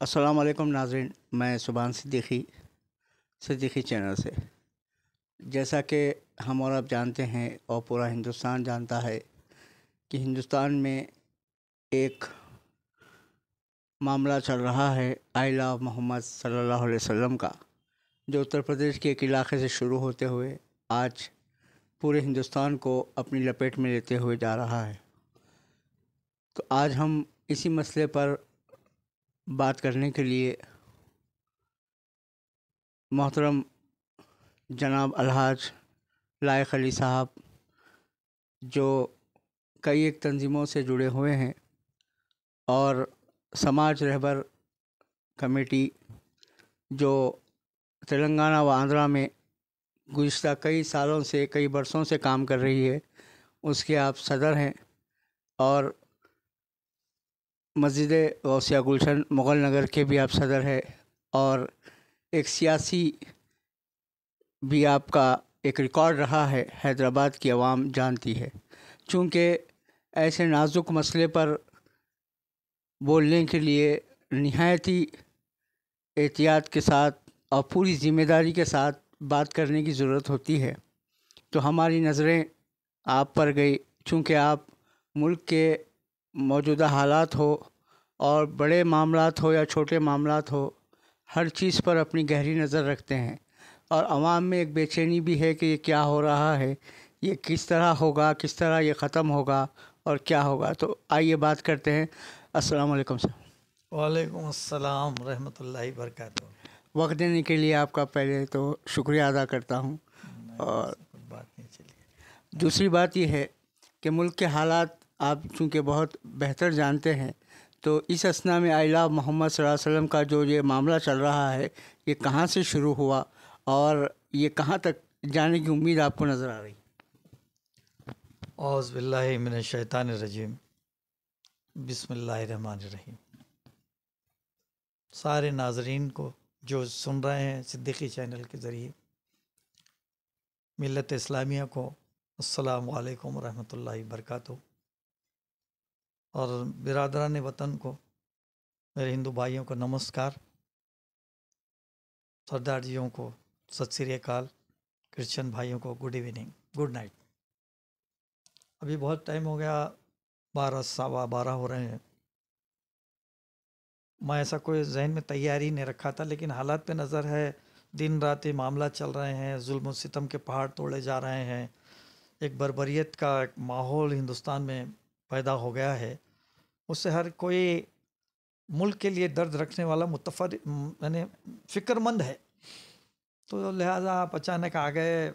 अस्सलाम वालेकुम नाज़रीन, मैं सुभान सिद्दीकी चैनल से। जैसा कि हम और आप जानते हैं और पूरा हिंदुस्तान जानता है कि हिंदुस्तान में एक मामला चल रहा है आइला मोहम्मद सल्लल्लाहु अलैहि वसल्लम का, जो उत्तर प्रदेश के एक इलाके से शुरू होते हुए आज पूरे हिंदुस्तान को अपनी लपेट में लेते हुए जा रहा है। तो आज हम इसी मसले पर बात करने के लिए मोहतरम जनाब अलहाज लायक अली साहब, जो कई एक तंजीमों से जुड़े हुए हैं और समाज रहबर कमेटी जो तेलंगाना व आंध्रा में गुज़िश्ता कई सालों से कई बरसों से काम कर रही है, उसके आप सदर हैं। और मस्जिद गौसिया गुलशन मुग़ल नगर के भी आप सदर हैं। और एक सियासी भी आपका एक रिकॉर्ड रहा है, हैदराबाद की आवाम जानती है। चूँकि ऐसे नाजुक मसले पर बोलने के लिए निहायती एहतियात के साथ और पूरी ज़िम्मेदारी के साथ बात करने की ज़रूरत होती है। तो हमारी नज़रें आप पर गई, चूँकि आप मुल्क के मौजूदा हालात हो और बड़े मामलात हो या छोटे मामलात हो, हर चीज़ पर अपनी गहरी नज़र रखते हैं और आवाम में एक बेचैनी भी है कि ये क्या हो रहा है, ये किस तरह होगा, किस तरह ये ख़त्म होगा और क्या होगा। तो आइए बात करते हैं। अस्सलाम वालेकुम सर। वालेकुम अस्सलाम रहमतुल्लाहि बरकातुहू। वक्त देने के लिए आपका पहले तो शुक्रिया अदा करता हूँ। और कोई बात नहीं, चलिए। दूसरी बात यह है कि मुल्क के हालात आप चूँकि बहुत बेहतर जानते हैं, तो इस असना में आइला मोहम्मद सल्लल्लाहु अलैहि वसल्लम का जो ये मामला चल रहा है, ये कहाँ से शुरू हुआ और ये कहाँ तक जाने की उम्मीद आपको नज़र आ रही? औज़ु बिल्लाहि मिनश शैतानिर रजीम, बिस्मिल्लाहिर रहमानिर रहीम। सारे नाजरीन को जो सुन रहे हैं सिद्दीकी चैनल के ज़रिए, मिल्लत इस्लामिया को अस्सलामु अलैकुम रहमतुल्लाहि बरकातुहू। और बिरादरान वतन को, मेरे हिंदू भाइयों को नमस्कार, सरदार जियों को सत श्री अकाल, क्रिश्चियन भाइयों को गुड इवनिंग, गुड नाइट। अभी बहुत टाइम हो गया, 12 सवा 12 हो रहे हैं। मैं ऐसा कोई जहन में तैयारी नहीं रखा था, लेकिन हालात पे नज़र है, दिन रात ये मामला चल रहे हैं, जुल्म सितम के पहाड़ तोड़े जा रहे हैं, एक बर्बरियत का एक माहौल हिंदुस्तान में पैदा हो गया है। उससे हर कोई मुल्क के लिए दर्द रखने वाला मुतफर यानी फ़िक्रमंद है। तो लिहाजा आप अचानक आ गए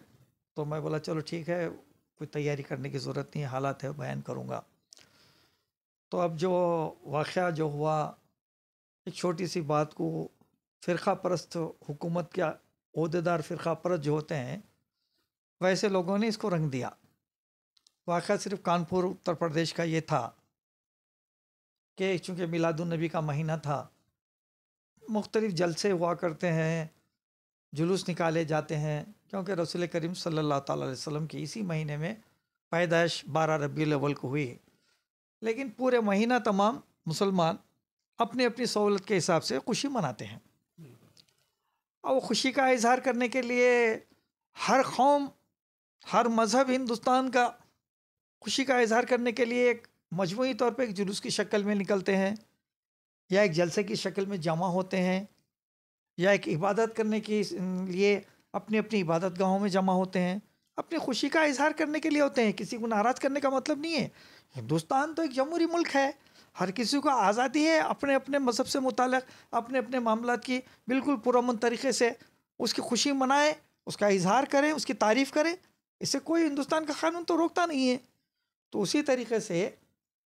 तो मैं बोला चलो ठीक है, कोई तैयारी करने की ज़रूरत नहीं है, हालात है बयान करूँगा। तो अब जो वाक़या जो हुआ, एक छोटी सी बात को फ़िरक़ा परस्त हुकूमत के ओहदेदार फ़िरक़ा परस्त जो होते हैं, वैसे लोगों ने इसको रंग दिया। वाक़या सिर्फ कानपुर उत्तर प्रदेश का ये था कि चूँकि मिलादुन नबी का महीना था, मुख्तलिफ़ जलसे हुआ करते हैं, जुलूस निकाले जाते हैं, क्योंकि रसूल करीम सल्लल्लाहु अलैहि वसल्लम की इसी महीने में पैदाइश 12 रबीउल अव्वल को हुई। लेकिन पूरे महीना तमाम मुसलमान अपनी अपनी सहूलत के हिसाब से खुशी मनाते हैं। और वो खुशी का इजहार करने के लिए हर कौम, हर मज़हब हिंदुस्तान का खुशी का इजहार करने के लिए एक मजमूई तौर पे एक जुलूस की शक्ल में निकलते हैं, या एक जलसे की शक्ल में जमा होते हैं, या एक इबादत करने के लिए अपनी अपनी इबादत गाहों में जमा होते हैं, अपनी खुशी का इजहार करने के लिए होते हैं। किसी को नाराज़ करने का मतलब नहीं है। हिंदुस्तान तो एक जमहूरी मुल्क है, हर किसी को आज़ादी है अपने अपने मज़हब से मुताल्लिक़ अपने अपने मामलात की बिल्कुल पुरअमन तरीक़े से उसकी खुशी मनाए, उसका इजहार करें, उसकी तारीफ़ करें। इससे कोई हिंदुस्तान का कानून तो रोकता नहीं है। तो उसी तरीक़े से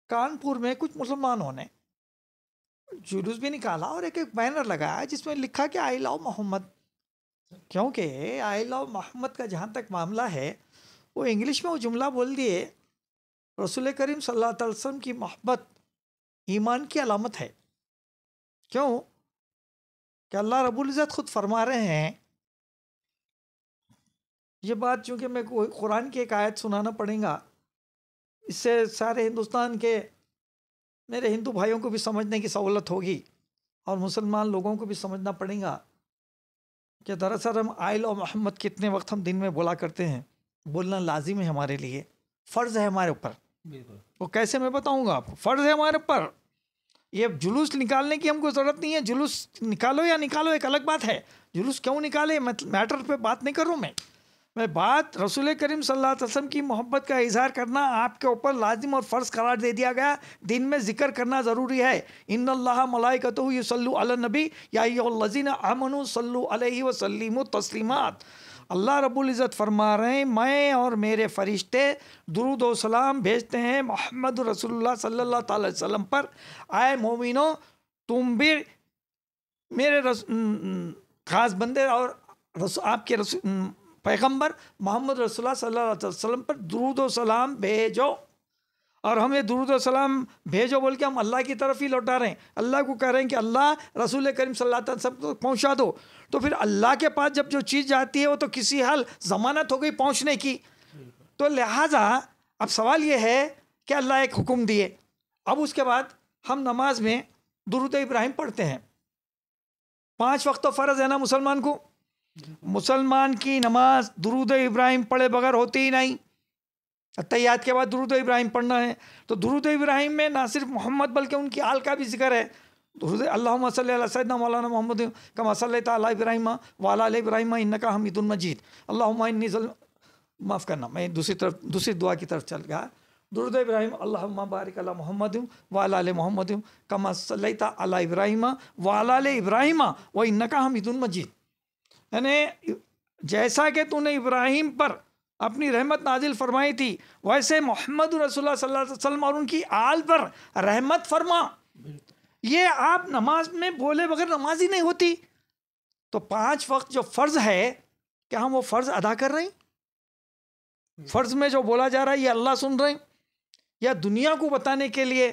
कानपुर में कुछ मुसलमानों ने जुलूस भी निकाला और एक एक बैनर लगाया जिसमें लिखा कि आई लव मोहम्मद। क्योंकि आई लव मोहम्मद का जहाँ तक मामला है, वो इंग्लिश में वो जुमला बोल दिए, रसूल करीम सल्लल्लाहु अलैहि वसल्लम की मोहब्बत ईमान की अलामत है। क्यों कि अल्लाह रब्बुल इज़्ज़त खुद फरमा रहे हैं, ये बात चूँकि मैं कुरान की एक आयत सुनाना पड़ेगा, इससे सारे हिंदुस्तान के मेरे हिंदू भाइयों को भी समझने की सहूलत होगी और मुसलमान लोगों को भी समझना पड़ेगा कि दरअसल हम आइल और मोहम्मद कितने वक्त हम दिन में बोला करते हैं, बोलना लाजिम है हमारे लिए, फ़र्ज़ है हमारे ऊपर। वो कैसे मैं बताऊंगा आपको, फ़र्ज़ है हमारे ऊपर। ये जुलूस निकालने की हमको ज़रूरत नहीं है, जुलूस निकालो या निकालो एक अलग बात है, जुलूस क्यों निकाले मैटर पे बात नहीं कर रहा हूँ मैं बात रसूल करीम सल्लल्लाहु अलैहि वसल्लम की मोहब्बत का इजहार करना आपके ऊपर लाजिम और फ़र्ज़ करार दे दिया गया, दिन में जिक्र करना ज़रूरी है। इन्नल्लाह मलाइकतहु युसल्लू अलन नबी या अय्युहल्लज़ीना आमनू सल्लू अलैहि व सल्लिमू तस्लीमात। अल्लाह रब्बुल इज़्ज़त फरमा रहे हैं, मैं और मेरे फरिश्ते दुरूद व सलाम भेजते हैं मोहम्मद रसूलुल्लाह सल्लल्लाहु अलैहि वसल्लम पर। आए मोमिनो, तुम भी मेरे ख़ास बंदे और आपके पैगंबर मोहम्मद रसूलुल्लाह सल्लल्लाहु अलैहि वसल्लम पर दुरूद व सलाम भेजो। और हमें दुरूद व सलाम भेजो बोल के हम अल्लाह की तरफ ही लौटा रहे हैं, अल्लाह को कह रहे हैं कि अल्लाह रसूल करीम सल्लल्लाहु अलैहि वसल्लम को पहुँचा दो। तो फिर अल्लाह के पास जब जो चीज़ जाती है वो तो किसी हाल ज़मानत हो गई पहुँचने की। तो लिहाजा अब सवाल ये है कि अल्लाह एक हुक्म दिए, अब उसके बाद हम नमाज में दुरूद इब्राहिम पढ़ते हैं। 5 वक्त तो फ़र्ज़ है ना मुसलमान को, मुसलमान की नमाज दुरूद इब्राहिम पढ़े बगैर होती ही नहीं। तहियात के बाद दुरूद इब्राहिम पढ़ना है, तो दुरूद इब्राहिम में ना सिर्फ मोहम्मद बल्कि उनकी आल का भी जिक्र है। दुरूद अल्लाहुम्मा सल्ली अला सय्यिदना मौलाना मोहम्मद कमा सल्लैता अला इब्राहिम व अला आलि इब्राहिम इन्नका हमीदुन मजीद। अल्लाहुम्मा इन्नी माफ़ करना, मैं दूसरी दुआ की तरफ चल गया। दुरूद इब्राहिम अल्लाहुम्मा बारिक अला मोहम्मद व अला आलि मोहम्मद कमा सल्लैता अला इब्राहिम व अला आलि इब्राहिम व इन्नका हमीदुन मजीद। यानी जैसा कि तूने इब्राहिम पर अपनी रहमत नाजिल फरमाई थी, वैसे मोहम्मद रसूलुल्लाह सल्लल्लाहु अलैहि वसल्लम और उनकी आल पर रहमत फरमा। ये आप नमाज में बोले बगैर नमाज ही नहीं होती। तो 5 वक्त जो फ़र्ज़ है, क्या हम वो फ़र्ज़ अदा कर रहे हैं? फ़र्ज़ में जो बोला जा रहा है ये अल्लाह सुन रहे हैं या दुनिया को बताने के लिए?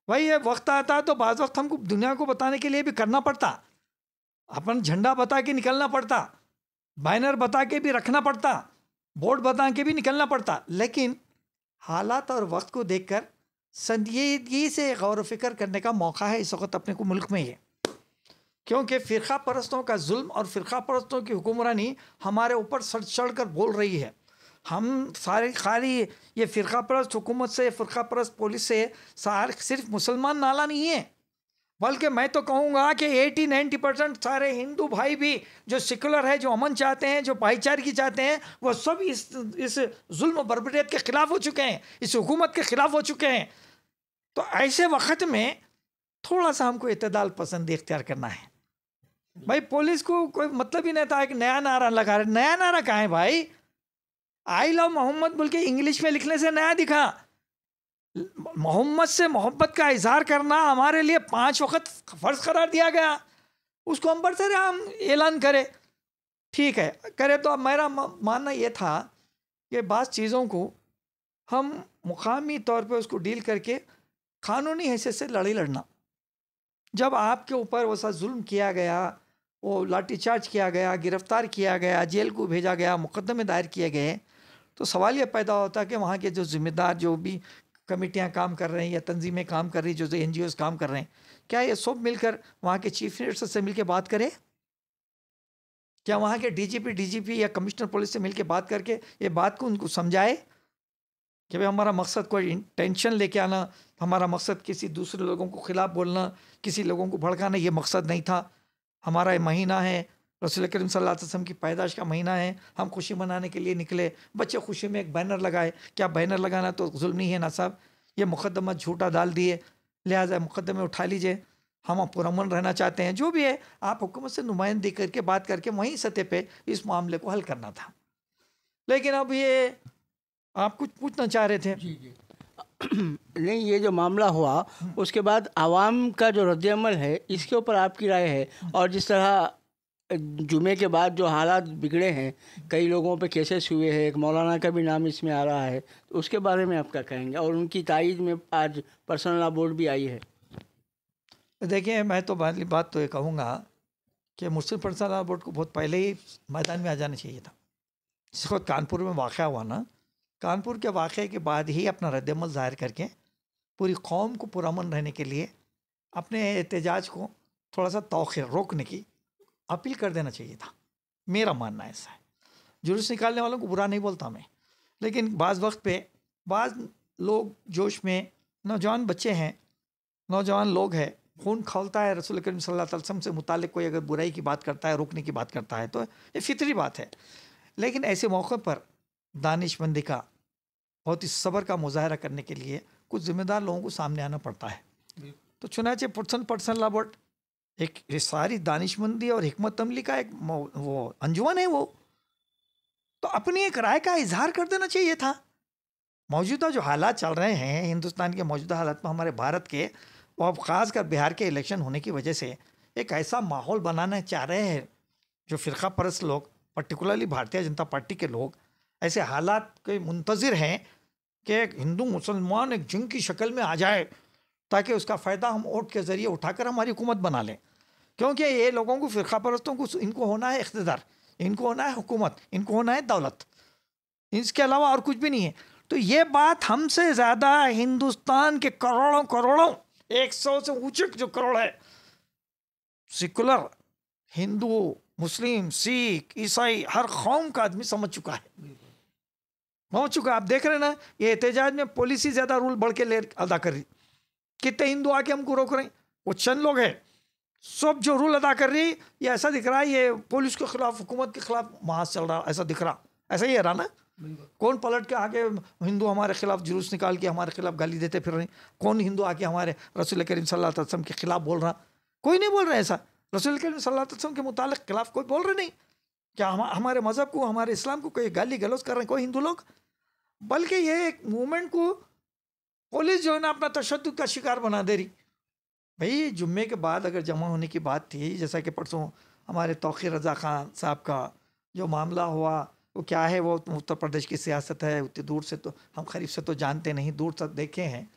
भाई ये वक्त आता है तो बाज़ वक्त हमको दुनिया को बताने के लिए भी करना पड़ता, अपन झंडा बता के निकलना पड़ता, बैनर बता के भी रखना पड़ता, बोर्ड बता के भी निकलना पड़ता। लेकिन हालात और वक्त को देखकर संजीदगी से गौर फ़िक्र करने का मौका है इस वक्त अपने को मुल्क में ये, क्योंकि फ़िरका परस्तों का जुल्म और फ़िरका परस्तों की हुक्मरानी हमारे ऊपर सर चढ़ कर बोल रही है। हम सारे खाली ये फ़िरका परस्त हुकूमत से, फ़िरका परस्त पुलिस से सिर्फ मुसलमान नाला नहीं है, बल्कि मैं तो कहूँगा कि 80-90% सारे हिंदू भाई भी जो सेकुलर है, जो अमन चाहते हैं, जो भाईचारगी चाहते हैं, वह सब इस जुल्म बर्बरियत के ख़िलाफ़ हो चुके हैं, इस हुकूमत के ख़िलाफ़ हो चुके हैं। तो ऐसे वक्त में थोड़ा सा हमको इत्तेदाल पसंद इख्तियार करना है। भाई पुलिस को कोई मतलब ही नहीं था कि नया नारा लगा रहे, नया नारा कहाँ है भाई? आई लव मोहम्मद बोल के इंग्लिश में लिखने से नया दिखा। मोहम्मद से मोहब्बत का इजहार करना हमारे लिए 5 वक्त फ़र्ज़ करार दिया गया, उसको हम बरसरे हम ऐलान करें, ठीक है करें। तो अब मेरा मानना ये था कि बाज़ चीज़ों को हम मुकामी तौर पे उसको डील करके कानूनी हैसियत से लड़ाई लड़ना। जब आपके ऊपर वैसा जुल्म किया गया, वो लाठीचार्ज किया गया, गिरफ़्तार किया गया, जेल को भेजा गया, मुकदमे दायर किए गए, तो सवाल ये पैदा होता है कि वहाँ के जो ज़िम्मेदार जो भी कमेटियाँ काम कर रहे हैं या तंजीमें काम कर रही, जो NGOs काम कर रहे हैं, क्या ये सब मिलकर वहाँ के चीफ मिनिस्टर से मिलकर बात करें? क्या वहाँ के DGP या कमिश्नर पुलिस से मिलकर बात करके ये बात को उनको समझाए कि भाई हमारा मकसद कोई टेंशन लेके आना, हमारा मकसद किसी दूसरे लोगों को ख़िलाफ़ बोलना, किसी लोगों को भड़काना, ये मकसद नहीं था। हमारा ये महीना है, रसूल करीम सल्लल्लाहु अलैहि वसल्लम की पैदाइश का महीना है, हम खुशी मनाने के लिए निकले, बच्चे खुशी में एक बैनर लगाए। क्या बैनर लगाना तो जुल्म नहीं है ना साहब? ये मुकदमा झूठा डाल दिए, लिहाजा मुकदमे उठा लीजिए, हम पुरअमन रहना चाहते हैं। जो भी है आप हुकूमत से नुमाइंदगी करके बात करके वहीं सतह पे इस मामले को हल करना था। लेकिन अब ये आप कुछ पूछना चाह रहे थे? जी नहीं, ये जो मामला हुआ उसके बाद आवाम का जो रद्दअमल है इसके ऊपर आपकी राय है? और जिस तरह जुमे के बाद जो हालात बिगड़े हैं, कई लोगों पे केसेस हुए हैं, एक मौलाना का भी नाम इसमें आ रहा है, तो उसके बारे में आप क्या कहेंगे? और उनकी तायीद में आज पर्सनल लॉ बोर्ड भी आई है। देखिए, मैं तो बात तो ये कहूँगा कि मुस्लिम पर्सनल लॉ बोर्ड को बहुत पहले ही मैदान में आ जाना चाहिए था। जिस वक्त कानपुर में वाक़या हुआ ना, कानपुर के वाक़े के बाद ही अपना रद्दअमल ज़ाहिर करके पूरी कौम को पुरअमन रहने के लिए अपने एहतजाज को थोड़ा सा तौखीर रोकने की अपील कर देना चाहिए था। मेरा मानना ऐसा है। जुलूस निकालने वालों को बुरा नहीं बोलता मैं, लेकिन बाज़ वक्त पे बाज़ लोग जोश में, नौजवान बच्चे हैं, नौजवान लोग हैं, खून खौलता है, रसूल करीम सल्लल्लाहु अलैहि वसल्लम से मुतालिक कोई अगर बुराई की बात करता है, रोकने की बात करता है, तो ये फितरी बात है। लेकिन ऐसे मौक़े पर दानिशमंदी का, बहुत ही सब्र का मुजाहरा करने के लिए कुछ ज़िम्मेदार लोगों को सामने आना पड़ता है। तो चुनाचे पर्सन लाबर्ट एक ये सारी दानिशमंदी और हिकमत अमली का एक वो अंजुमन है, वो तो अपनी एक राय का इजहार कर देना चाहिए था। मौजूदा जो हालात चल रहे हैं हिंदुस्तान के मौजूदा हालात में, हमारे भारत के और ख़ासकर बिहार के इलेक्शन होने की वजह से एक ऐसा माहौल बनाना चाह रहे हैं जो फ़िरका परस्त लोग, पर्टिकुलरली भारतीय जनता पार्टी के लोग, ऐसे हालात के मुंतज़िर हैं कि एक हिंदू मुसलमान एक जंग की शक्ल में आ जाए ताकि उसका फ़ायदा हम वोट के ज़रिए उठाकर हमारी हुकूमत बना लें। क्योंकि ये लोगों को, फ़िरका परस्तों को, इनको होना है इख्तिदार, इनको होना है हुकूमत, इनको होना है दौलत, इसके अलावा और कुछ भी नहीं है। तो ये बात हमसे ज़्यादा हिंदुस्तान के करोड़ों 100 से ऊँचे जो करोड़ है सेकुलर हिंदू, मुस्लिम, सिख, ईसाई, हर कौम का आदमी समझ चुका है, पहुँच चुका। आप देख रहे हैं ना, ये एहतजाज में पुलिस ही ज़्यादा रूल बढ़ के ले अदा कर रही। कितने हिंदू आके हमको रोक रहे हैं, वो चंद लोग हैं, सब जो रूल अदा कर रही, ये ऐसा दिख रहा है ये पुलिस के खिलाफ, हुकूमत के खिलाफ महाज चल रहा, ऐसा दिख रहा। ऐसा ही है रहा ना। कौन पलट के आके हिंदू हमारे खिलाफ जुलूस निकाल के हमारे खिलाफ गाली देते फिर रहे? कौन हिंदू आके हमारे रसूल करीम सल्लल्लाहु अलैहि वसल्लम के खिलाफ बोल रहा? कोई नहीं बोल रहा ऐसा। रसूल करीम सल्लल्लाहु अलैहि वसल्लम के मुतालिक खिलाफ कोई बोल रहे नहीं। क्या हमारे मज़हब को, हमारे इस्लाम को कोई गाली गलौज कर रहे हैं कोई हिंदू लोग? बल्कि ये एक मूवमेंट को पुलिस जो है ना अपना तशद्दुद का शिकार बना दे रही। भाई जुम्मे के बाद अगर जमा होने की बात थी, जैसा कि परसों हमारे तौक़ीर रज़ा ख़ान साहब का जो मामला हुआ, वो क्या है, वो उत्तर प्रदेश की सियासत है, उतनी दूर से तो हम करीब से तो जानते नहीं, दूर तक देखे हैं।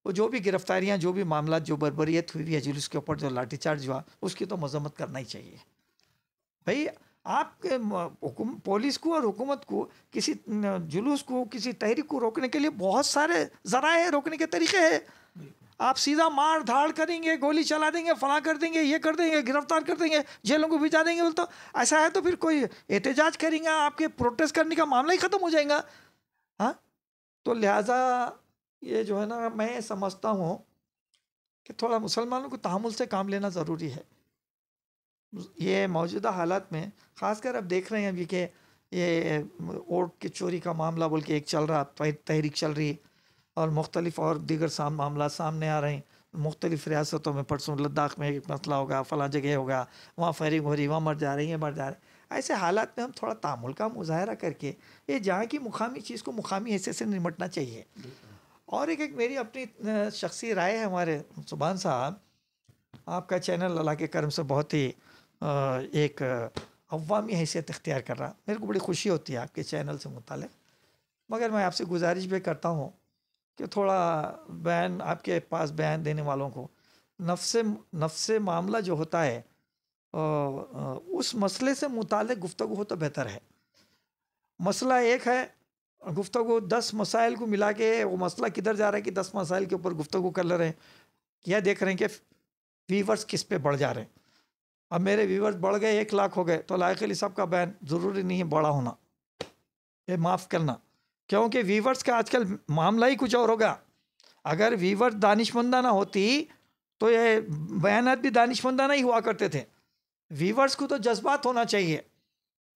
वो जो भी गिरफ्तारियां, जो भी मामला, जो बर्बरियत हुई है, जुलूस के ऊपर जो लाठीचार्ज हुआ, उसकी तो मजम्मत करना ही चाहिए। भाई आपके पुलिस को और हुकूमत को किसी जुलूस को, किसी तहरीक को रोकने के लिए बहुत सारे ज़राए रोकने के तरीके हैं। आप सीधा मार धाड़ करेंगे, गोली चला देंगे, फला कर देंगे, ये कर देंगे, गिरफ्तार कर देंगे, जेलों को भिजा देंगे, बोलते ऐसा है तो फिर कोई एहतजाज करेंगे, आपके प्रोटेस्ट करने का मामला ही ख़त्म हो जाएगा। हाँ, तो लिहाजा ये जो है ना, मैं समझता हूँ कि थोड़ा मुसलमानों को तहम्मुल से काम लेना ज़रूरी है। ये मौजूदा हालात में ख़ासकर अब देख रहे हैं अभी कि ये वोट की चोरी का मामला बोल के एक चल रहा, तहरीक चल रही, और मुख्तलिफ और दीगर मामला सामने आ रहे हैं। मुख्तलिफ रियासतों में, परसों लद्दाख में एक मसला होगा, फ़लाँ जगह होगा, वहाँ फायरिंग हो रही, वहाँ मर जा रही है, मर जा रहे। ऐसे हालात में हम थोड़ा तामुल का मुजाहरा करके ये जहाँ की मुकामी चीज़ को मुकामी हिस्से से निपटना चाहिए। और एक मेरी अपनी शख्सी राय है, हमारे सुभान साहब, आपका चैनल अल्लाह के करम से बहुत ही एक अवामी हैसियत इख्तियार कर रहा, मेरे को बड़ी खुशी होती है आपके चैनल से मुताल्लिक़। मगर मैं आपसे गुजारिश भी करता हूँ कि थोड़ा बयान, आपके पास बयान देने वालों को नफ्से मामला जो होता है उस मसले से मुताल्लिक़ गुफ्तगू हो तो बेहतर है। मसला एक है, गुफ्तगू 10 मसाइल को मिला के वो मसला किधर जा रहा है कि 10 मसाइल के ऊपर गुफ्तगू कर ले रहे हैं। यह देख रहे हैं कि व्यूवर्स किस पे बढ़ जा रहे हैं। अब मेरे व्यूवर्स बढ़ गए, 1 लाख हो गए, तो लायक अली साहब का बयान ज़रूरी नहीं है बड़ा होना, ये माफ़ करना, क्योंकि व्यूवर्स का आजकल मामला ही कुछ और होगा। अगर व्यूवर्स दानिशमंदाना होती तो ये बयानात भी दानिशमंदाना ही हुआ करते थे। व्यूवर्स को तो जज्बात होना चाहिए,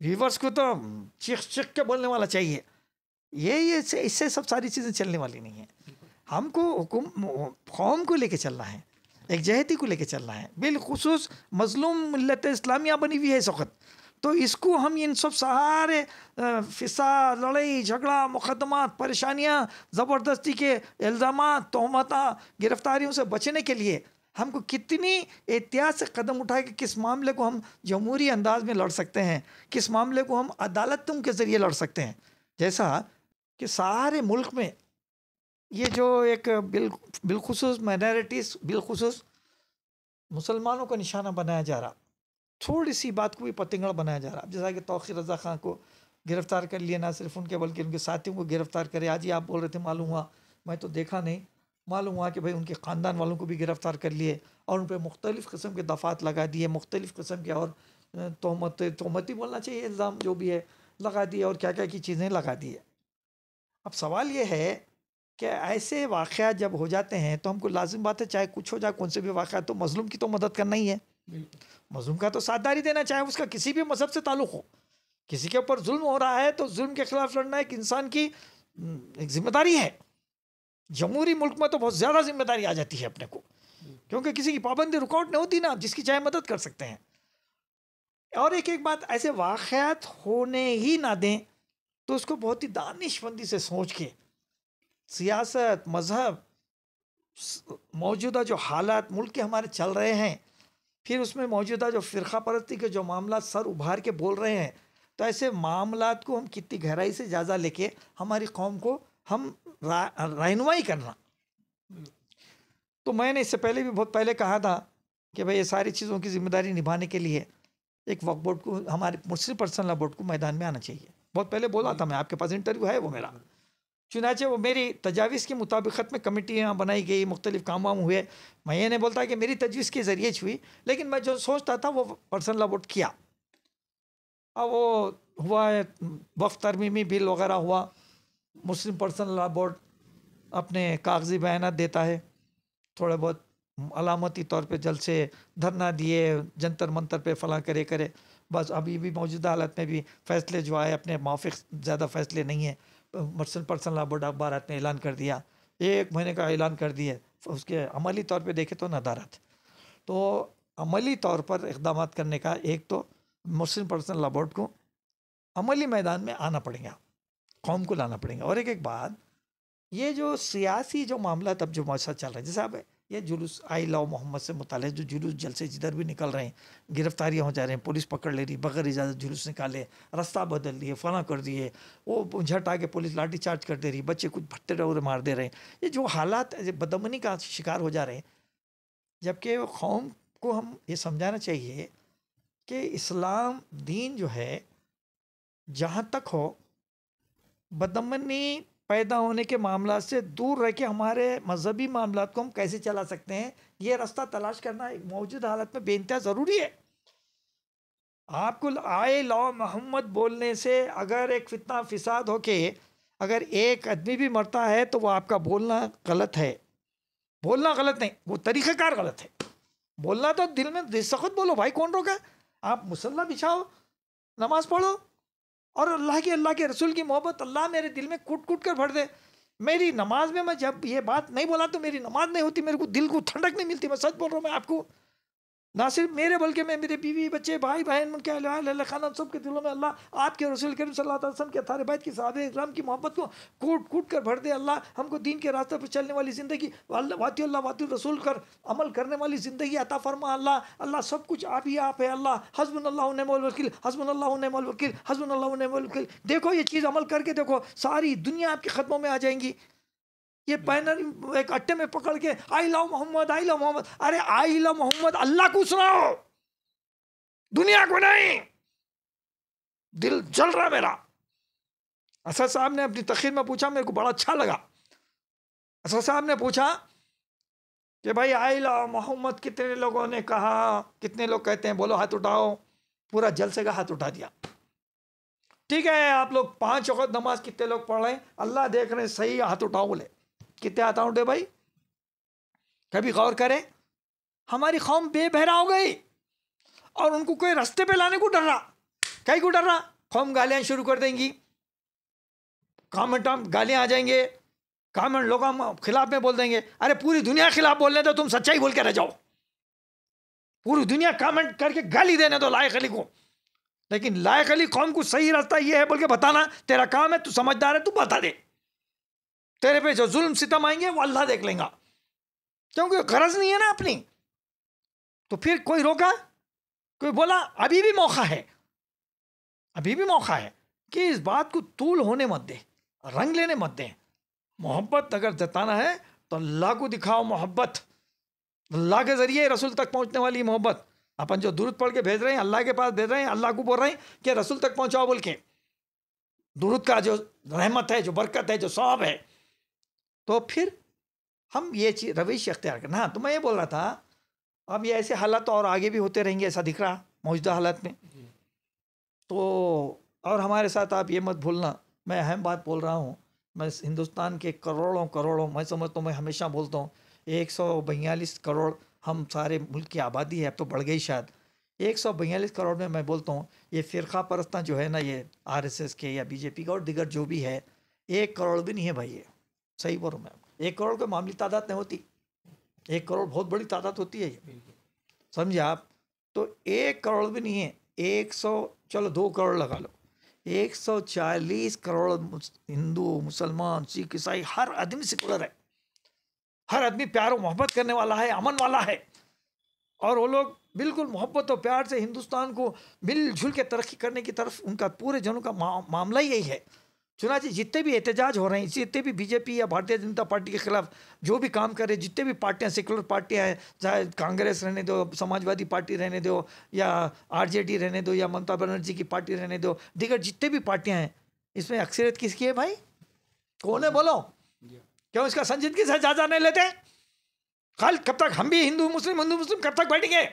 व्यूवर्स को तो चीख के बोलने वाला चाहिए। ये इससे सब सारी चीज़ें चलने वाली नहीं है। हमको कौम को लेके चलना है, एक जहती को लेके चलना है। बिलखुसूस मज़लूम मिल्लत इस्लामिया बनी हुई है इस वक्त, तो इसको हम इन सब सहारे फिसाद, लड़ाई झगड़ा, मुकदमात, परेशानियाँ, ज़बरदस्ती के इल्ज़ामात, तोहमत, गिरफ्तारियों से बचने के लिए हमको कितनी एहतियात से कदम उठाए कि किस मामले को हम जमहूरी अंदाज में लड़ सकते हैं, किस मामले को हम अदालतों के ज़रिए लड़ सकते हैं। जैसा कि सारे मुल्क में ये जो एक बिलखुसूस माइनॉरिटीज़, बिलखुसूस मुसलमानों को निशाना बनाया जा रहा, थोड़ी सी बात को भी पतंगड़ बनाया जा रहा। जैसा कि तौक़ीर रज़ा ख़ान को गिरफ़्तार कर लिया, ना सिर्फ उनके बल्कि उनके साथियों को गिरफ़्तार करे। आज ही आप बोल रहे थे, मालूम हुआ, मैं तो देखा नहीं, मालूम हुआ कि भाई उनके ख़ानदान वालों को भी गिरफ़्तार कर लिए और उन पर मुख्तलिफ़ किस्म के दफ़ात लगा दिए, मुख्तलिफ़ किस्म के और तोहमती बोलना चाहिए, इल्ज़ाम जो भी है लगा दिए और क्या क्या की चीज़ें लगा दी है। अब सवाल ये है कि ऐसे वाक़यात जब हो जाते हैं तो हमको लाजिम बात है, चाहे कुछ हो जाए, कौन से भी वाक़यात, तो मज़लूम की तो मदद करना ही है, मज़लूम का तो साझेदारी देना, चाहे उसका किसी भी मज़हब से ताल्लुक़ हो। किसी के ऊपर जुल्म हो रहा है तो जुल्म के ख़िलाफ़ लड़ना एक इंसान की एक ज़िम्मेदारी है। जमहूरी मुल्क में तो बहुत ज़्यादा ज़िम्मेदारी आ जाती है अपने को, क्योंकि किसी की पाबंदी रुकावट नहीं होती ना, आप जिसकी चाहे मदद कर सकते हैं। और एक एक बात, ऐसे वाक़यात होने ही ना दें तो उसको बहुत ही दानिशमंदी से सोच के सियासत, मज़हब, मौजूदा जो हालात मुल्क के हमारे चल रहे हैं, फिर उसमें मौजूदा जो फ़िरक़ा परस्ती के जो मामला सर उभार के बोल रहे हैं, तो ऐसे मामलात को हम कितनी गहराई से जायज़ा लेके हमारी कौम को हम रहनुमाई करना। तो मैंने इससे पहले भी बहुत पहले कहा था कि भाई ये सारी चीज़ों की ज़िम्मेदारी निभाने के लिए एक वक्फ बोर्ड को, हमारे मुस्लिम पर्सनल लॉ बोर्ड को मैदान में आना चाहिए। बहुत पहले बोला था मैं, आपके पास इंटरव्यू है वो मेरा। चुनाचे वो मेरी तजावीज़ के मुताबिकत में कमेटियाँ बनाई गई, मुख्तलिफ काम वाम हुए। मैं ये नहीं बोलता कि मेरी तजवीज़ के ज़रिए हुई, लेकिन मैं जो सोचता था वो पर्सनल लॉ बोर्ड किया। अब वो हुआ है, वक्फ तरमीमी बिल वगैरह हुआ, मुस्लिम पर्सनल लॉ बोर्ड अपने कागजी बयानात देता है, थोड़े बहुत अलामती तौर पे जलसे धरना दिए, जंतर मंतर पे फलां करे, बस अभी भी मौजूदा हालत में भी फ़ैसले जो आए अपने माफिक ज़्यादा फ़ैसले नहीं है। मुस्लिम पर्सनल लॉ बोर्ड अखबारात ने ऐलान कर दिया, 1 महीने का ऐलान कर दिए, उसके अमली तौर पे देखे तो नदारत। तो अमली तौर पर इक़दाम करने का, एक तो मुस्लिम पर्सनल लॉ बोर्ड को अमली मैदान में आना पड़ेगा, कौम को लाना पड़ेगा। और एक एक बात, ये जो सियासी जो मामला तब जो मौसा चल रहा है, जैसे अब ये जुलूस आई लव मोहम्मद से मुताल्लिक़ जो जुलूस जलसे जिधर भी निकल रहे हैं, गिरफ्तारियाँ हो जा रहे हैं, पुलिस पकड़ ले रही, बगैर इजाज़त जुलूस निकाले, रास्ता बदल दिए, फला कर दिए, वो झट आके पुलिस लाठी चार्ज कर दे रही, बच्चे कुछ भट्टे रौरे मार दे रहे हैं। ये जो हालात बदअमनी का शिकार हो जा रहे हैं, जबकि कौम को हम ये समझाना चाहिए कि इस्लाम दीन जो है, जहाँ तक हो बदअमनी पैदा होने के मामला से दूर रह के हमारे मजहबी मामला को हम कैसे चला सकते हैं, ये रास्ता तलाश करना एक मौजूदा हालत में बेइंतहा ज़रूरी है। आपको आए लौ मोहम्मद बोलने से अगर एक फितना फिसाद हो के अगर एक आदमी भी मरता है तो वो आपका बोलना गलत है। बोलना गलत नहीं, वो तरीक़ाकार गलत है। बोलना तो दिल में सख्त बोलो भाई, कौन रोका? आप मुसल्ला बिछाओ, नमाज पढ़ो और अल्लाह के रसूल की मोहब्बत अल्लाह मेरे दिल में कूट कूट कर भर दे। मेरी नमाज में मैं जब ये बात नहीं बोला तो मेरी नमाज नहीं होती, मेरे को दिल को ठंडक नहीं मिलती। मैं सच बोल रहा हूँ मैं आपको, ना सिर्फ मेरे बल्कि मैं मेरे बीवी बच्चे भाई बहन उनके अहले खाना सबके दिलों में अल्लाह आपके रसूल करीम सल्लल्लाहु अलैहि वसल्लम के अतारे बैत की सहाबे इकराम की मोहब्बत को कूट कूट कर भर दे। अल्लाह हमको दीन के रास्ते पर चलने वाली ज़िंदगी, वाती अल्लाह वाती रसूल कर अमल करने वाली ज़िंदगी अता फरमा। अल्लाह अल्लाह सब कुछ आप ही आप है। अल्लाह हस्बुनल्लाहु व निअमल वकील, हस्बुनल्लाहु व निअमल वकील, हस्बुनल्लाहु व निअमल वकील। देखो ये चीज़ अमल करके देखो, सारी दुनिया आपके ख़दमों में आ जाएंगी। ये बैनर एक अट्टे में पकड़ के I love Mohammad, I love Mohammad. अरे आई लव मोहम्मद अल्लाह को सुनाओ, दुनिया को नहीं। दिल जल रहा मेरा। असद साहब ने अपनी तकरीर में पूछा, मेरे को बड़ा अच्छा लगा। असद साहब ने पूछा कि भाई आई लव मोहम्मद कितने लोगों ने कहा, कितने लोग कहते हैं, बोलो हाथ उठाओ। पूरा जलसे का हाथ उठा दिया। ठीक है, आप लोग 5 वक्त नमाज कितने लोग पढ़ रहे हैं, अल्लाह देख रहे हैं, सही हाथ उठाओ। बोले कितने हाथ उठे भाई? कभी गौर करें, हमारी कौम बेबहरा हो गई और उनको कोई रास्ते पे लाने को डर रहा। कहीं को डर रहा? कौम गालियां शुरू कर देंगी, कमेंट गालियां आ जाएंगे, कमेंट लोगों खिलाफ में बोल देंगे। अरे पूरी दुनिया खिलाफ बोलने दो, तुम सच्चाई बोल के रह जाओ। पूरी दुनिया कमेंट करके गाली देने दो लायक अली को, लेकिन लायक अली कौम को सही रास्ता ये है बोल के बताना तेरा काम है। तू समझदार है, तू बता दे। तेरे पे जो जुल्म सितम आएंगे वो अल्लाह देख लेगा, क्योंकि गरज नहीं है ना अपनी। तो फिर कोई रोका, कोई बोला? अभी भी मौका है, अभी भी मौका है कि इस बात को तूल होने मत दे, रंग लेने मत दे। मोहब्बत अगर जताना है तो अल्लाह को दिखाओ मोहब्बत, अल्लाह के जरिए रसूल तक पहुंचने वाली मोहब्बत। अपन जो दुरूद पढ़ के भेज रहे हैं, अल्लाह के पास भेज रहे हैं, अल्लाह को बोल रहे हैं कि रसूल तक पहुंचाओ बोल के। दुरूद का जो रहमत है, जो बरकत है, जो सवाब है। तो फिर हम ये चीज रवैया अख्तियार करना। हाँ, तो मैं ये बोल रहा था अब ये ऐसे हालात तो और आगे भी होते रहेंगे, ऐसा दिख रहा मौजूदा हालात में। तो और हमारे साथ आप ये मत भूलना, मैं अहम बात बोल रहा हूँ, मैं हिंदुस्तान के करोड़ों करोड़ों, मैं समझता हूँ, मैं हमेशा बोलता हूँ 142 करोड़ हम सारे मुल्क की आबादी है, अब तो बढ़ गई शायद। 142 करोड़ में मैं बोलता हूँ ये फ़िरका परस्ता जो है ना, ये आरएसएस के या बीजेपी का और दिगर जो भी है, 1 करोड़ भी नहीं है भाई। ये सही बोल रहा हूँ मैं, 1 करोड़ कोई मामूली तादाद नहीं होती, 1 करोड़ बहुत बड़ी तादाद होती है ये, समझे आप। तो 1 करोड़ भी नहीं है, 100, चलो 2 करोड़ लगा लो, 140 करोड़ हिंदू, मुसलमान, सिख, ईसाई, हर आदमी सेकुलर है, हर आदमी प्यार और मोहब्बत करने वाला है, अमन वाला है। और वो लोग बिल्कुल मोहब्बत और प्यार से हिंदुस्तान को मिलजुल के तरक्की करने की तरफ उनका पूरे जनों का मामला ही यही है। चुनाचे जितने भी एहतजाज हो रहे हैं, जितने भी बीजेपी या भारतीय जनता पार्टी के खिलाफ जो भी काम कर रहे हैं, जितने भी पार्टियां, सेकुलर पार्टियां हैं, चाहे कांग्रेस रहने दो, समाजवादी पार्टी रहने दो, या आरजेडी रहने दो, या ममता बनर्जी की पार्टी रहने दो, दिगर जितने भी पार्टियां हैं, इसमें अक्सरियत किसकी है भाई? कौन है बोलो? क्यों इसका संजीदगी से जायजा नहीं लेते? कल कब तक हम भी हिंदू मुस्लिम कब तक बैठेंगे?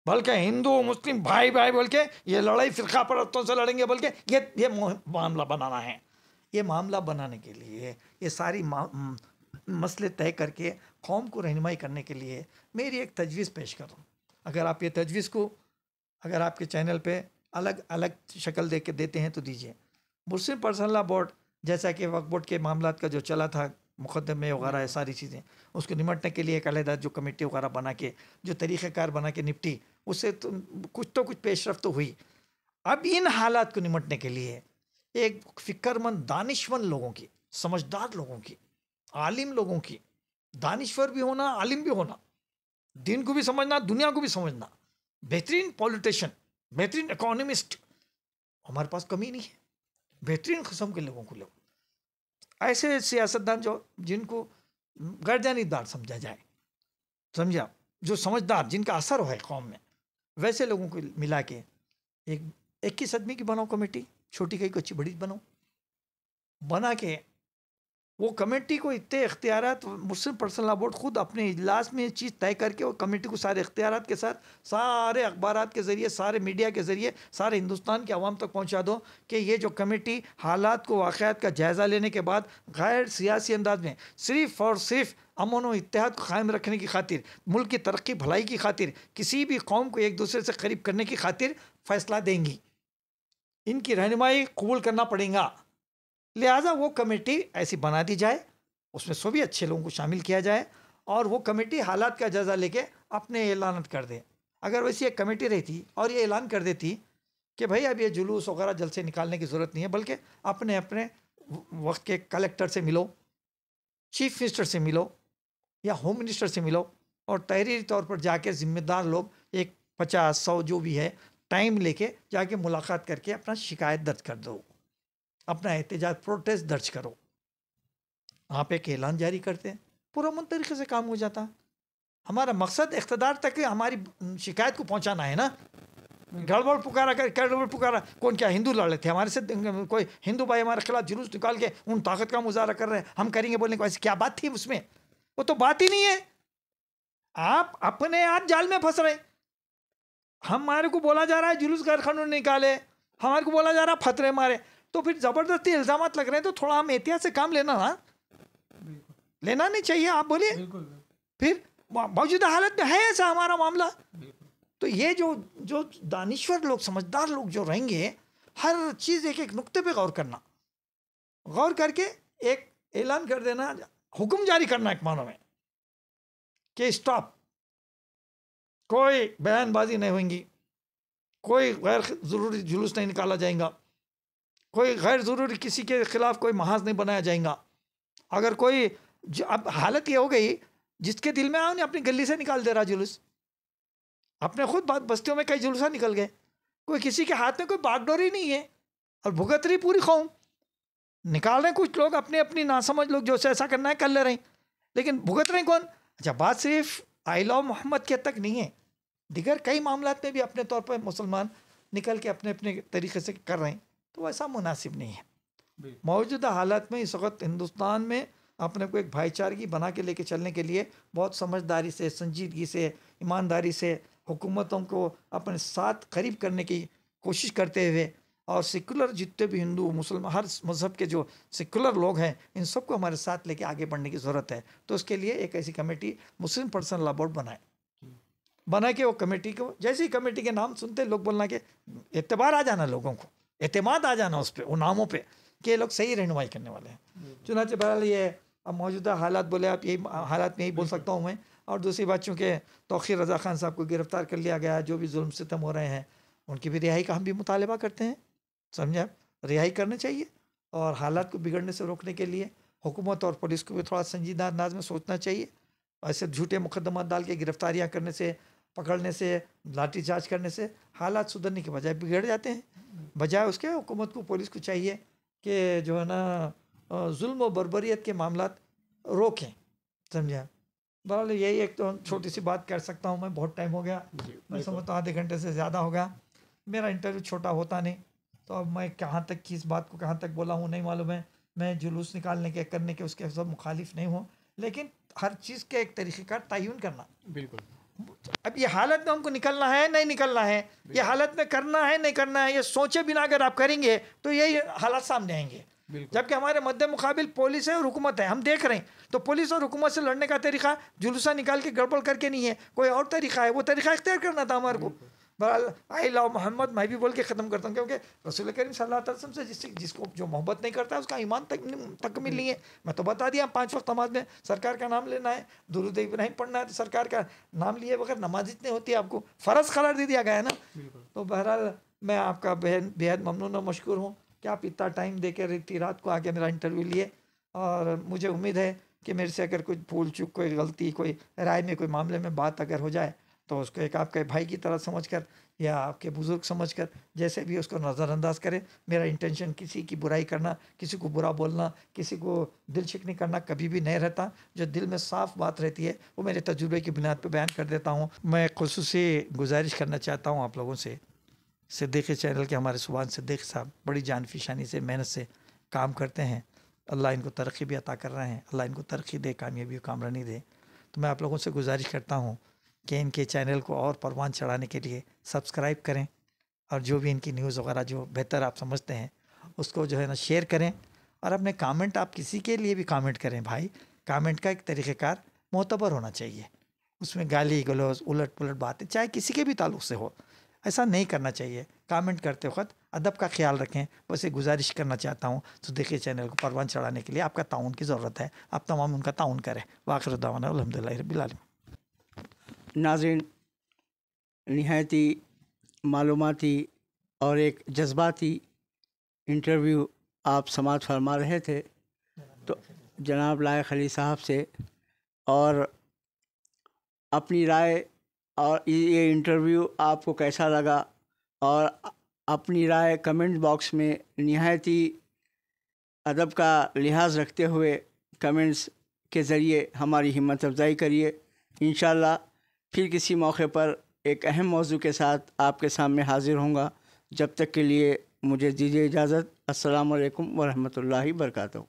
बल्कि हिंदू मुस्लिम भाई भाई बोल के ये लड़ाई फिरका परस्तों से लड़ेंगे, बल्कि ये मामला बनाना है। ये मामला बनाने के लिए ये सारी मसले तय करके कौम को रहनुमाई करने के लिए मेरी एक तजवीज़ पेश करूँ। अगर आप ये तजवीज़ को अगर आपके चैनल पे अलग अलग शक्ल दे के देते हैं तो दीजिए। मुस्लिम पर्सनल लॉ बोर्ड, जैसा कि वक्फ बोर्ड के मामला का जो चला था, मुकदमे वगैरह है, सारी चीज़ें, उसको निमटने के लिए एक अलहदा जो कमेटी वगैरह बना के जो तरीक़ेकार बना के निपटी, उससे तो कुछ पेशरफ तो हुई। अब इन हालात को निमटने के लिए एक फ़िक्रमंद, दानिशमंद लोगों की, समझदार लोगों की, आलिम लोगों की, दानिश्वर भी होना, आलिम भी होना, दिन को भी समझना, दुनिया को भी समझना, बेहतरीन पॉलिटिशियन, बेहतरीन इकोनॉमिस्ट हमारे पास कमी नहीं है। बेहतरीन किस्म के लोगों को, ऐसे सियासतदान जिनको गर्दनीदार समझा जाए, समझा, जो समझदार, जिनका असर है कौम में, वैसे लोगों को मिला के एक 21 आदमी की बनाओ कमेटी, छोटी कहीं को अच्छी बड़ी बनाओ, बना के वो कमेटी को इतने इख्तियारात, मुस्लिम पर्सनल लॉ बोर्ड खुद अपने इजलास में चीज़ तय करके वो कमेटी को सारे इख्तियारात के साथ सारे अखबारात के ज़रिए, सारे मीडिया के ज़रिए, सारे हिंदुस्तान के अवाम तक पहुंचा दो कि ये जो कमेटी हालात को, वाक़यात का जायज़ा लेने के बाद गैर सियासी अंदाज में सिर्फ़ और सिर्फ अमन और इत्तेहाद को कायम रखने की खातिर, मुल्क की तरक्की भलाई की खातिर, किसी भी कौम को एक दूसरे से करीब करने की खातिर फ़ैसला देंगी। इनकी रहनुमाई कबूल करना पड़ेगा। लिहाजा वो कमेटी ऐसी बना दी जाए, उसमें सभी अच्छे लोगों को शामिल किया जाए और वो कमेटी हालात का जायज़ा लेके अपने ऐलान कर दे। अगर वैसी एक कमेटी रहती और ये ऐलान कर देती कि भाई अब ये जुलूस वगैरह जलसे निकालने की ज़रूरत नहीं है, बल्कि अपने अपने वक्त के कलेक्टर से मिलो, चीफ मिनिस्टर से मिलो या होम मिनिस्टर से मिलो और तहरीरी तौर पर जाके ज़िम्मेदार लोग एक 50-100 जो भी है टाइम लेके जाके मुलाकात करके अपना शिकायत दर्ज कर दो, अपना एहतजाज, प्रोटेस्ट दर्ज करो। आप एक ऐलान जारी करते हैं, पुरअमन तरीके से काम हो जाता। हमारा मकसद इख्तिदार तक हमारी शिकायत को पहुंचाना है ना। गड़बड़ पुकारा कौन, क्या हिंदू लड़ रहे थे हमारे से, कोई हिंदू भाई हमारे खिलाफ जुलूस निकाल के उन ताकत का मुजाहरा कर रहे हैं, हम करेंगे बोलने को, ऐसी क्या बात थी उसमें? वो तो बात ही नहीं है। आप अपने आप जाल में फंस रहे। हमारे को बोला जा रहा है जुलूस गैर कानून निकाले, हमारे को बोला जा रहा है फतरे मारे, तो फिर ज़बरदस्ती इल्ज़ामात लग रहे हैं, तो थोड़ा हम एहतियात से काम लेना ना, लेना नहीं चाहिए। आप बोलिए, फिर मौजूदा हालत में है ऐसा हमारा मामला। तो ये जो दानिश्वर लोग, समझदार लोग जो रहेंगे, हर चीज़ एक एक नुक्ते पे गौर करना, गौर करके एक ऐलान कर देना, हुक्म जारी करना एक मानो में कि स्टॉप, कोई बयानबाजी नहीं होगी, कोई गैर ज़रूरी जुलूस नहीं निकाला जाएगा, कोई गैर ज़रूरी किसी के ख़िलाफ़ कोई महाज नहीं बनाया जाएगा। अगर कोई अब हालत ये हो गई, जिसके दिल में आने अपनी गली से निकाल दे रहा जुलूस, अपने खुद बस्तियों में कई जुलूसा निकल गए, कोई किसी के हाथ में कोई बागडोरी नहीं है और भुगत रही पूरी कौम, निकाल रहे कुछ लोग अपने अपनी नासमझ लोग, जो ऐसा करना है कर ले रहे हैं, लेकिन भुगत रहे कौन? अच्छा, बात सिर्फ आई लव मोहम्मद के तक नहीं है, दिगर कई मामलात में भी अपने तौर पर मुसलमान निकल के अपने अपने तरीके से कर रहे हैं, तो ऐसा मुनासिब नहीं है। मौजूदा हालात में इस वक्त हिंदुस्तान में अपने को एक भाईचारगी बना के लेके चलने के लिए बहुत समझदारी से, संजीदगी से, ईमानदारी से हुकूमतों को अपने साथ करीब करने की कोशिश करते हुए, और सेकुलर जितने भी हिंदू मुसलमान हर मज़हब के जो सेकुलर लोग हैं इन सबको हमारे साथ लेके आगे बढ़ने की ज़रूरत है। तो उसके लिए एक ऐसी कमेटी मुस्लिम पर्सनल लॉ बोर्ड बना के वो कमेटी को, जैसे ही कमेटी के नाम सुनते लोग बोलना कि एतबार आ जाना, लोगों को एतमाद आ जाना उस पर, वो नामों पे कि ये लोग सही रहनुमाई करने वाले हैं। चुनाचे बहरहाल ये अब मौजूदा हालात बोले आप, यही हालात में यही बोल सकता हूँ मैं। और दूसरी बात, चूँकि तौक़ीर रज़ा ख़ान साहब को गिरफ़्तार कर लिया गया, जो भी जुल्म सितम हो रहे हैं उनकी भी रिहाई का हम भी मुतालबा करते हैं। समझे आप, रिहाई करनी चाहिए और हालात को बिगड़ने से रोकने के लिए हुकूमत और पुलिस को भी थोड़ा संजीदा अंदाज में सोचना चाहिए। ऐसे झूठे मुकदमा डाल के गिरफ्तारियां करने से, पकड़ने से, लाठीचार्ज करने से हालात सुधरने के बजाय बिगड़ जाते हैं। बजाय उसके हुकूमत को, पुलिस को चाहिए कि जो है ना जुल्म और बर्बरियत के मामला रोकें। समझा। बहरहाल यही एक तो छोटी सी बात कर सकता हूँ मैं, बहुत टाइम हो गया, मैं समझता हूँ आधे घंटे से ज़्यादा हो गया। मेरा इंटरव्यू छोटा होता नहीं, तो अब मैं कहाँ तक किस बात को कहाँ तक बोला हूँ नहीं मालूम है। मैं जुलूस निकालने के, करने के उसके सब मुखालिफ नहीं हूँ, लेकिन हर चीज़ के एक तरीक़ेकार तयन करना। बिल्कुल। अब ये हालत में हमको निकलना है नहीं निकलना है, ये हालत में करना है नहीं करना है, ये सोचे बिना अगर आप करेंगे तो यही हालात सामने आएंगे। जबकि हमारे मद्दे मुकाबिल पुलिस है और हुकूमत है, हम देख रहे हैं। तो पुलिस और हुकूमत से लड़ने का तरीका जुलूसा निकाल के गड़बड़ करके नहीं है, कोई और तरीका है, वो तरीका इख्तियार करना था हमारे को। बहरहाल आई लव मोहम्मद मैं भी बोल के ख़त्म करता हूँ, क्योंकि रसूल करीम सल्लल्लाहु अलैहि वसल्लम से जिसको जो मोहब्बत नहीं करता है उसका ईमान तकमील नहीं है। मैं तो बता दिया, 5 वक्त नमाज में सरकार का नाम लेना है, दुरूद इब्राहिम पढ़ना है, तो सरकार का नाम लिए बगैर नमाज इतनी होती है, आपको फ़र्ज़ करार दे दिया गया है ना। तो बहरहाल मैं आपका बेहद ममनून और मशकूर हूँ कि आप इतना टाइम दे कर इतनी रात को आके मेरा इंटरव्यू लिए, और मुझे उम्मीद है कि मेरे से अगर कोई भूल चूक, कोई गलती, कोई राय में, कोई मामले में बात अगर हो जाए तो उसको एक आपके भाई की तरह समझकर या आपके बुज़ुर्ग समझकर जैसे भी उसको नज़रअंदाज करें। मेरा इंटेंशन किसी की बुराई करना, किसी को बुरा बोलना, किसी को दिल शिकनी करना कभी भी नहीं रहता। जो दिल में साफ़ बात रहती है वो मेरे तजुर्बे की बुनियाद पर बयान कर देता हूँ। मैं खुसूसी गुजारिश करना चाहता हूँ आप लोगों से, सिद्दीकी चैनल के हमारे सुभान सिद्दीक साहब बड़ी जानफिशानी से, मेहनत से काम करते हैं। अल्लाह इनको तरक्की भी अता कर रहे हैं, अल्लाह इनको तरक्की दे, कामयाबी कामरानी दे। तो मैं आप लोगों से गुजारिश करता हूँ कि इनके चैनल को और परवान चढ़ाने के लिए सब्सक्राइब करें, और जो भी इनकी न्यूज़ वगैरह जो बेहतर आप समझते हैं उसको जो है ना शेयर करें, और अपने कमेंट आप किसी के लिए भी कमेंट करें भाई। कमेंट का एक तरीक़ेकार मोतबर होना चाहिए, उसमें गाली गलौज, उलट पुलट बातें चाहे किसी के भी ताल्लुक़ से हो, ऐसा नहीं करना चाहिए। कमेंट करते वक्त अदब का ख्याल रखें। बस ये गुजारिश करना चाहता हूँ। तो देखिए, चैनल को परवान चढ़ाने के लिए आपका ताउन की ज़रूरत है, आप तमाम उनका ताउन करें। वाखिर दावाना अल्हम्दुलिल्लाहि रब्बिल आलमीन। नाज़रीन, निहायती मालूमाती और एक जज्बाती इंटरव्यू आप समाअत फरमा रहे थे तो जनाब लायक अली साहब से, और अपनी राय और ये इंटरव्यू आपको कैसा लगा, और अपनी राय कमेंट बॉक्स में निहायती अदब का लिहाज रखते हुए कमेंट्स के ज़रिए हमारी हिम्मत अफजाई करिए। इंशाअल्लाह फिर किसी मौके पर एक अहम मौजू के साथ आपके सामने हाज़िर होऊंगा। जब तक के लिए मुझे दीजिए इजाज़त। अस्सलामु अलैकुम व रहमतुल्लाहि व बरकातहू।